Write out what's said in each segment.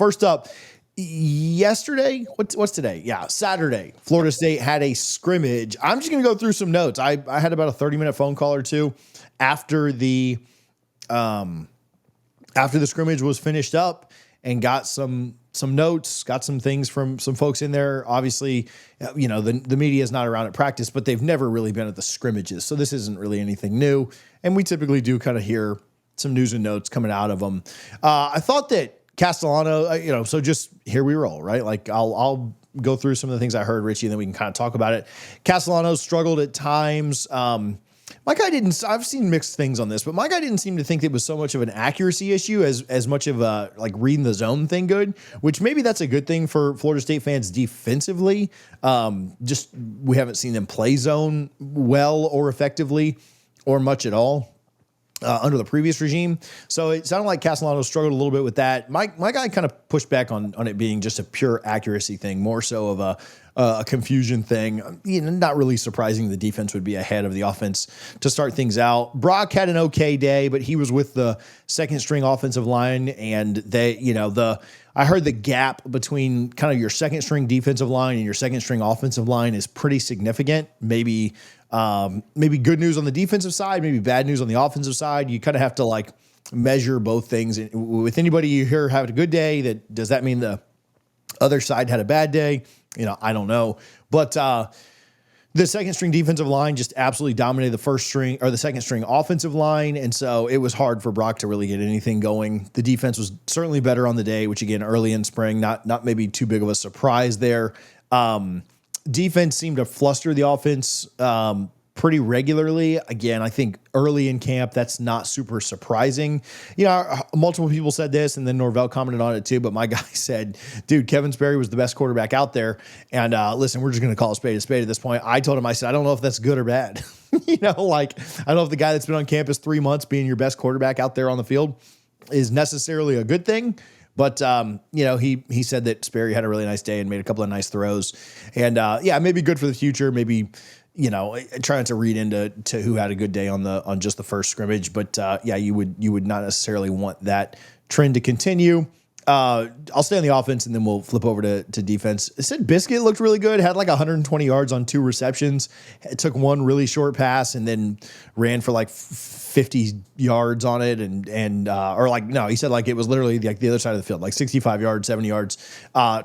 first up, yesterday, what's today? Yeah, Saturday, Florida State had a scrimmage. I'm just going to go through some notes. I had about a 30-minute phone call or two after the scrimmage was finished up and got some notes, got some things from some folks in there. Obviously, the media is not around at practice, but they've never really been at the scrimmages. So this isn't really anything new. And we typically do kind of hear some news and notes coming out of them. I thought that Castellano, so just here we roll, right? Like I'll go through some of the things I heard, Richie, and then we can kind of talk about it. Castellano struggled at times. My guy didn't. I've seen mixed things on this, but my guy didn't seem to think it was so much of an accuracy issue as much of a like reading the zone thing good, which maybe that's a good thing for Florida State fans defensively. Just we haven't seen them play zone well or effectively or much at all under the previous regime. So it sounded like Castellano struggled a little bit with that. My guy kind of pushed back on it being just a pure accuracy thing, more so of a confusion thing. Not really surprising the defense would be ahead of the offense to start things out. Brock had an okay day, but he was with the second string offensive line, and I heard the gap between kind of your second string defensive line and your second string offensive line is pretty significant. Maybe good news on the defensive side, maybe bad news on the offensive side. You kind of have to like measure both things. With anybody you hear having a good day, does that mean the other side had a bad day? I don't know. But the second string defensive line just absolutely dominated the first string or the second string offensive line. And so it was hard for Brock to really get anything going. The defense was certainly better on the day, which again, early in spring, not maybe too big of a surprise there. Defense seemed to fluster the offense pretty regularly. Again, I think early in camp, that's not super surprising. Multiple people said this, and then Norvell commented on it too, but my guy said, dude, Kevin Sperry was the best quarterback out there. And listen, we're just going to call a spade at this point. I told him, I said, I don't know if that's good or bad. I don't know if the guy that's been on campus 3 months being your best quarterback out there on the field is necessarily a good thing. But, he said that Sperry had a really nice day and made a couple of nice throws. And, maybe good for the future. Maybe, trying to read into who had a good day on just the first scrimmage. But, you would not necessarily want that trend to continue. I'll stay on the offense and then we'll flip over to defense. I said Biscuit looked really good, had like 120 yards on 2 receptions. It took one really short pass and then ran for like 50 yards on it. He said like it was literally like the other side of the field, like 65 yards, 70 yards.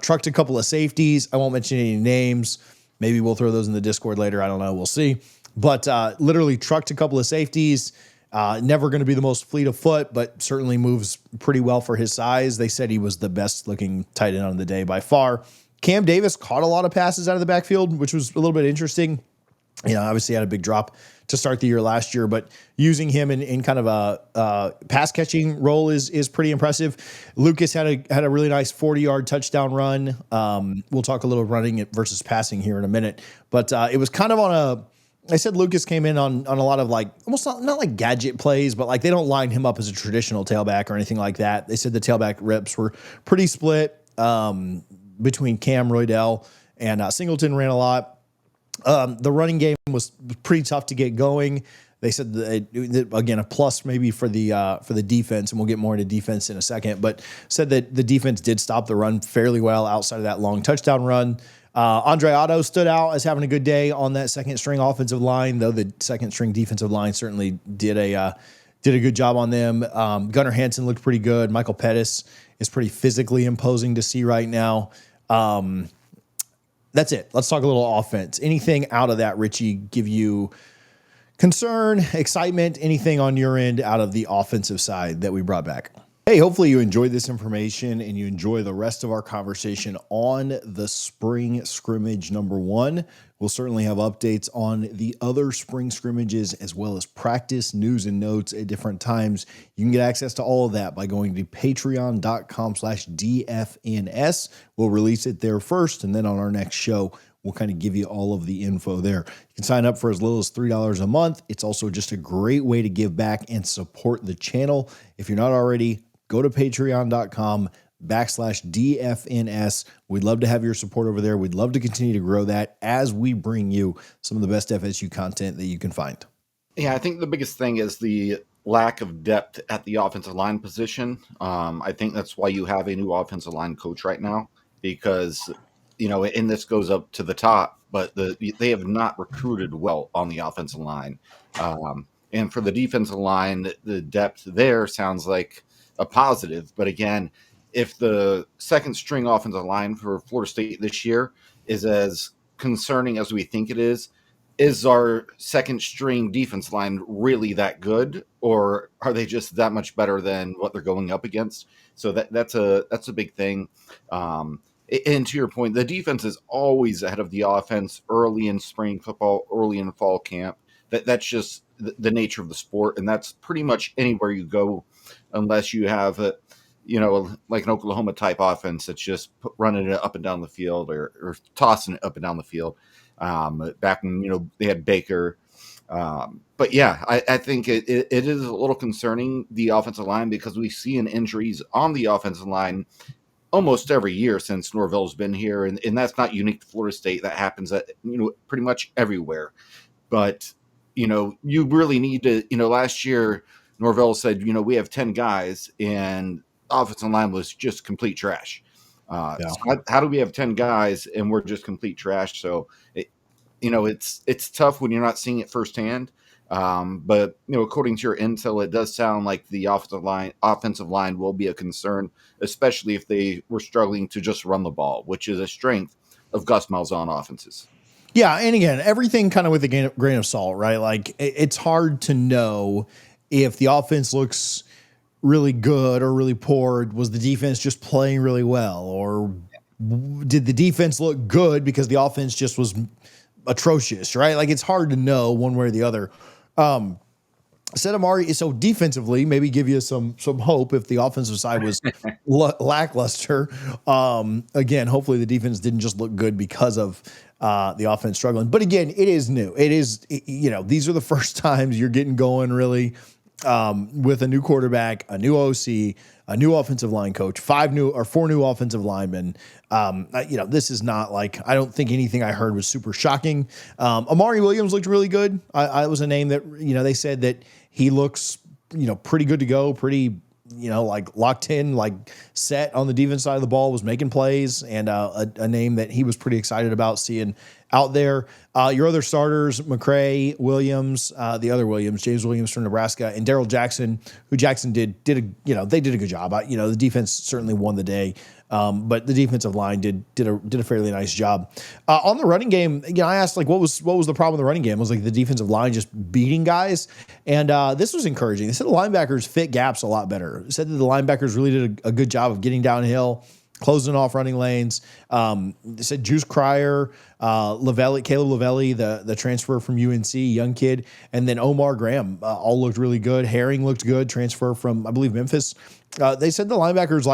Trucked a couple of safeties. I won't mention any names. Maybe we'll throw those in the Discord later. I don't know. We'll see. But literally trucked a couple of safeties. Never going to be the most fleet of foot, but certainly moves pretty well for his size. They said he was the best looking tight end on the day by far. Cam Davis caught a lot of passes out of the backfield, which was a little bit interesting. Obviously had a big drop to start the year last year, but using him in kind of a pass catching role is pretty impressive. Lucas had a really nice 40-yard touchdown run. We'll talk a little running versus passing here in a minute, but it was kind of I said Lucas came in on a lot of like almost not like gadget plays, but like they don't line him up as a traditional tailback or anything like that. They said the tailback reps were pretty split between Cam, Roydell, and Singleton ran a lot. The running game was pretty tough to get going. They said that, again, a plus maybe for the defense, and we'll get more into defense in a second, but said that the defense did stop the run fairly well outside of that long touchdown run. Andre Otto stood out as having a good day on that second string offensive line, though the second string defensive line certainly did a good job on them. Gunnar Hansen looked pretty good. Michael Pettis is pretty physically imposing to see right now. That's it. Let's talk a little offense. Anything out of that, Richie, give you concern, excitement, anything on your end out of the offensive side that we brought back? Hey, hopefully you enjoyed this information and you enjoy the rest of our conversation on the spring scrimmage number 1. We'll certainly have updates on the other spring scrimmages as well as practice news and notes at different times. You can get access to all of that by going to patreon.com/DFNS. We'll release it there first, and then on our next show, we'll kind of give you all of the info there. You can sign up for as little as $3 a month. It's also just a great way to give back and support the channel. If you're not already, go to patreon.com/DFNS. We'd love to have your support over there. We'd love to continue to grow that as we bring you some of the best FSU content that you can find. Yeah, I think the biggest thing is the lack of depth at the offensive line position. I think that's why you have a new offensive line coach right now, because and this goes up to the top, but they have not recruited well on the offensive line. And for the defensive line, the depth there sounds like a positive. But again, if the second string offensive line for Florida State this year is as concerning as we think it is our second string defense line really that good, or are they just that much better than what they're going up against? So that's a big thing. And to your point, the defense is always ahead of the offense early in spring football, early in fall camp. That's just the nature of the sport, and that's pretty much anywhere you go, unless you have like an Oklahoma type offense that's just running it up and down the field, or tossing it up and down the field. Back when they had Baker. But yeah, I think it is a little concerning, the offensive line, because we see injuries on the offensive line almost every year since Norvell's been here, and that's not unique to Florida State. That happens at pretty much everywhere. But you really need to. Last year Norvell said, we have 10 guys, and offensive line was just complete trash. Yeah. So how do we have 10 guys and we're just complete trash? So it's tough when you're not seeing it firsthand. But according to your intel, it does sound like the offensive line will be a concern, especially if they were struggling to just run the ball, which is a strength of Gus Malzahn offenses. Yeah, and again, everything kind of with a grain of salt, right? Like it's hard to know if the offense looks really good or really poor. Was the defense just playing really well, or did the defense look good because the offense just was atrocious, right? Like it's hard to know one way or the other. Said Amari, so defensively, maybe give you some hope if the offensive side was lackluster. Again, hopefully the defense didn't just look good because of the offense struggling. But again, it is new. It is, these are the first times you're getting going really with a new quarterback, a new OC, a new offensive line coach, 4 new offensive linemen. This is not like, I don't think anything I heard was super shocking. Amari Williams looked really good. I was a name that, they said that he looks, pretty good to go, pretty, like locked in, like set on the defense side of the ball, was making plays, and a name that he was pretty excited about seeing out there. Your other starters, McCray, Williams, the other Williams, James Williams from Nebraska, and Darrell Jackson, who Jackson they did a good job. The defense certainly won the day. But the defensive line did a fairly nice job. On the running game, I asked what was the problem with the running game? It was like the defensive line just beating guys, and this was encouraging. They said the linebackers fit gaps a lot better. They said that the linebackers really did a good job of getting downhill, closing off running lanes. They said Juice Cryer, Caleb Lavelli, the transfer from UNC, young kid, and then Omar Graham all looked really good. Herring looked good, transfer from, I believe, Memphis. They said the linebackers,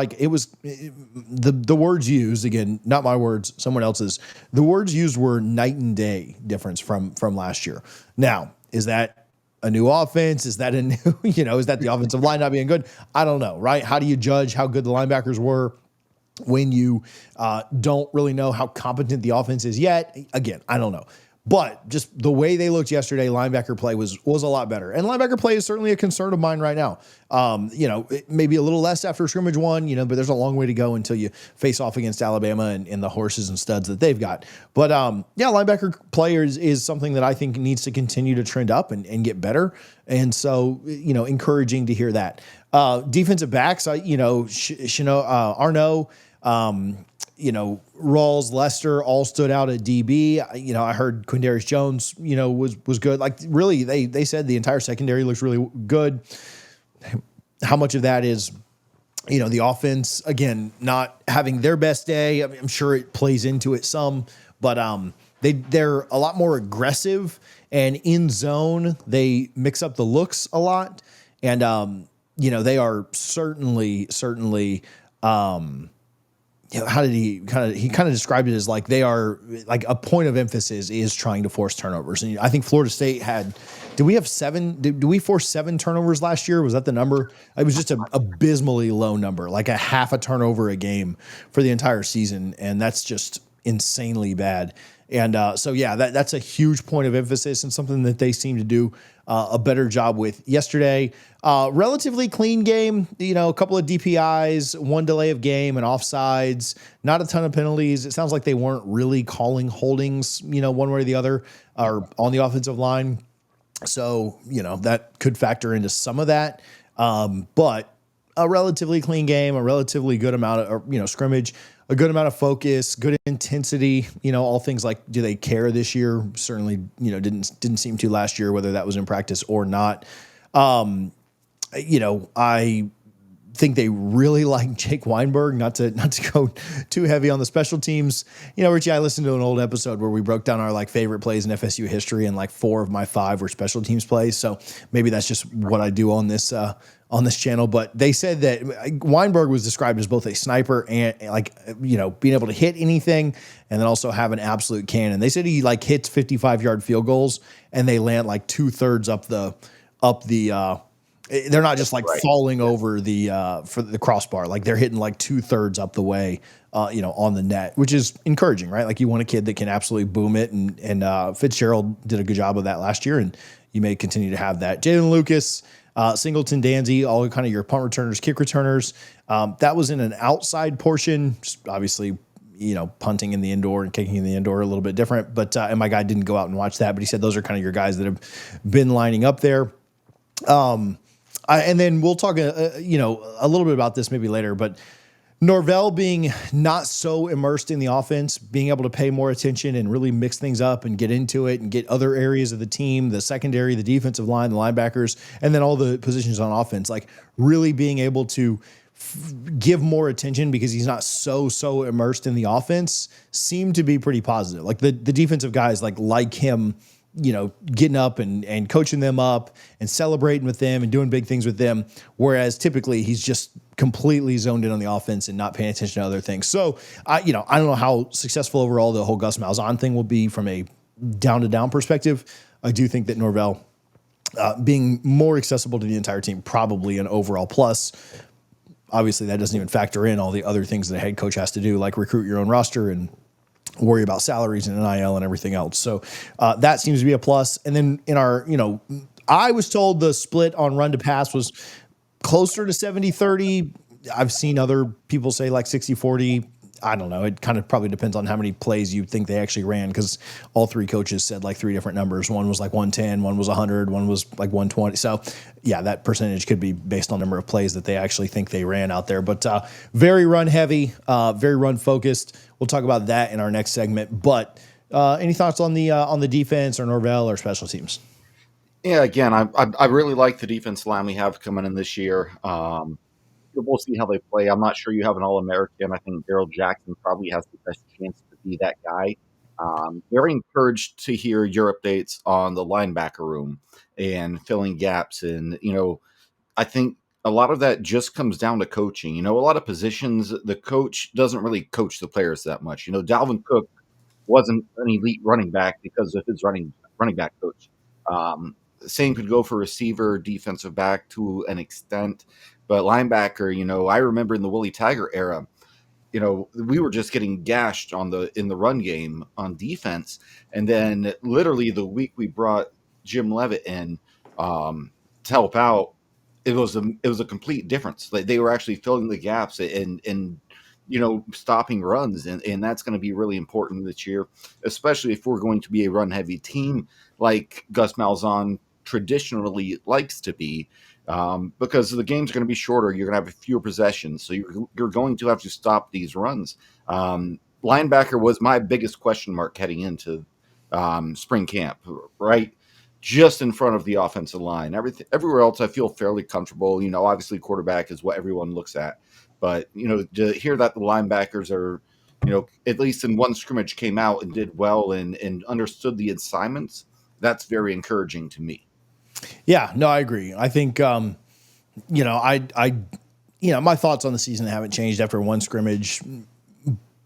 the words used, again, not my words, someone else's. The words used were night and day difference from last year. Now, is that a new offense? Is that a new, is that the offensive line not being good? I don't know, right? How do you judge how good the linebackers were when you don't really know how competent the offense is yet? Again, I don't know. But just the way they looked yesterday, linebacker play was a lot better. And linebacker play is certainly a concern of mine right now. Maybe a little less after scrimmage one, but there's a long way to go until you face off against Alabama and the horses and studs that they've got. But linebacker play is something that I think needs to continue to trend up and get better. And so, encouraging to hear that. Defensive backs, Arnaud, Rawls, Lester all stood out at DB. I heard Quindarius Jones, was good. Like really, they said the entire secondary looks really good. How much of that is, the offense, again, not having their best day? I mean, I'm sure it plays into it some, but they're a lot more aggressive, and in zone, they mix up the looks a lot. And, they are certainly, how did he kind of described it as like they are like a point of emphasis is trying to force turnovers. And I think Florida State did we have 7? Did we force 7 turnovers last year? Was that the number? It was just an abysmally low number, like a half a turnover a game for the entire season. And that's just insanely bad. And so, yeah, that's a huge point of emphasis and something that they seem to do a better job with yesterday. Relatively clean game, a couple of DPIs, one delay of game and offsides, not a ton of penalties. It sounds like they weren't really calling holdings, one way or the other, or on the offensive line. So, that could factor into some of that. But a relatively clean game, a relatively good amount of, scrimmage, a good amount of focus, good intensity, all things like, do they care this year? Certainly, didn't seem to last year, whether that was in practice or not. I think they really like Jake Weinberg, not to go too heavy on the special teams. Richie, I listened to an old episode where we broke down our favorite plays in FSU history, and 4 of my 5 were special teams plays. So maybe that's just what I do on this channel. But they said that Weinberg was described as both a sniper and being able to hit anything, and then also have an absolute cannon. They said he hits 55-yard field goals, and they land 2/3 up the. They're not just falling over for the crossbar. They're hitting 2/3 up the way, on the net, which is encouraging, right? You want a kid that can absolutely boom it. And Fitzgerald did a good job of that last year, and you may continue to have that. Jalen Lucas, Singleton, Danzy, all kind of your punt returners, kick returners. That was in an outside portion, just obviously, punting in the indoor and kicking in the indoor a little bit different. But, and my guy didn't go out and watch that, but he said those are kind of your guys that have been lining up there. And then we'll talk, a little bit about this maybe later, but Norvell being not so immersed in the offense, being able to pay more attention and really mix things up and get into it and get other areas of the team, the secondary, the defensive line, the linebackers, and then all the positions on offense, really being able to give more attention because he's not so immersed in the offense seemed to be pretty positive. The defensive guys like him, getting up and coaching them up and celebrating with them and doing big things with them. Whereas typically he's just completely zoned in on the offense and not paying attention to other things. So I don't know how successful overall the whole Gus Malzahn thing will be from a down to down perspective. I do think that Norvell being more accessible to the entire team, probably an overall plus. Obviously that doesn't even factor in all the other things that a head coach has to do, like recruit your own roster and worry about salaries and NIL and everything else. So that seems to be a plus. And then in our, I was told the split on run to pass was closer to 70-30. I've seen other people say 60-40. I don't know. It kind of probably depends on how many plays you think they actually ran, because all 3 coaches said 3 different numbers. One was 110, one was 100, one was 120. So yeah, that percentage could be based on number of plays that they actually think they ran out there. But very run heavy, very run focused. We'll talk about that in our next segment. But any thoughts on the defense or Norvell or special teams? Yeah, again, I really like the defense line we have coming in this year. We'll see how they play. I'm not sure you have an All-American. I think Daryl Jackson probably has the best chance to be that guy. Very encouraged to hear your updates on the linebacker room and filling gaps. And, I think a lot of that just comes down to coaching. A lot of positions, the coach doesn't really coach the players that much. Dalvin Cook wasn't an elite running back because of his running back coach. Same could go for receiver, defensive back to an extent. But linebacker, I remember in the Willie Taggart era, we were just getting gashed in the run game on defense. And then literally the week we brought Jim Leavitt in to help out, it was a complete difference. They were actually filling the gaps and stopping runs. And that's going to be really important this year, especially if we're going to be a run heavy team like Gus Malzahn traditionally likes to be. Because the game's going to be shorter, you're going to have fewer possessions, so you're going to have to stop these runs. Linebacker was my biggest question mark heading into spring camp, right? Just in front of the offensive line. Everywhere else, I feel fairly comfortable. Obviously, quarterback is what everyone looks at, but to hear that the linebackers are, at least in one scrimmage came out and did well and understood the assignments, that's very encouraging to me. Yeah, no, I agree. I think, my thoughts on the season haven't changed after one scrimmage,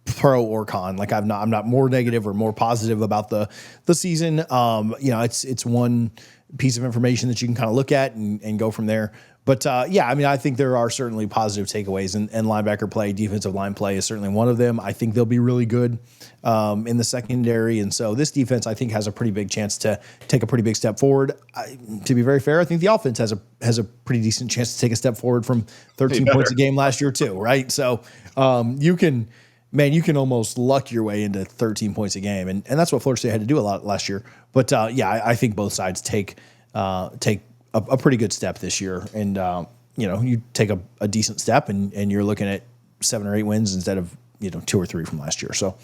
pro or con. I'm not more negative or more positive about the season. It's one piece of information that you can kind of look at and go from there. But yeah, I mean, I think there are certainly positive takeaways, and linebacker play, defensive line play is certainly one of them. I think they'll be really good in the secondary, and so this defense, I think, has a pretty big chance to take a pretty big step forward. To be very fair, I think the offense has a pretty decent chance to take a step forward from 13 points a game last year too, right? So you can almost luck your way into 13 points a game, and that's what Florida State had to do a lot last year. But yeah, I think both sides take a pretty good step this year, and you take a decent step, and you're looking at 7 or 8 wins instead of 2 or 3 from last year. So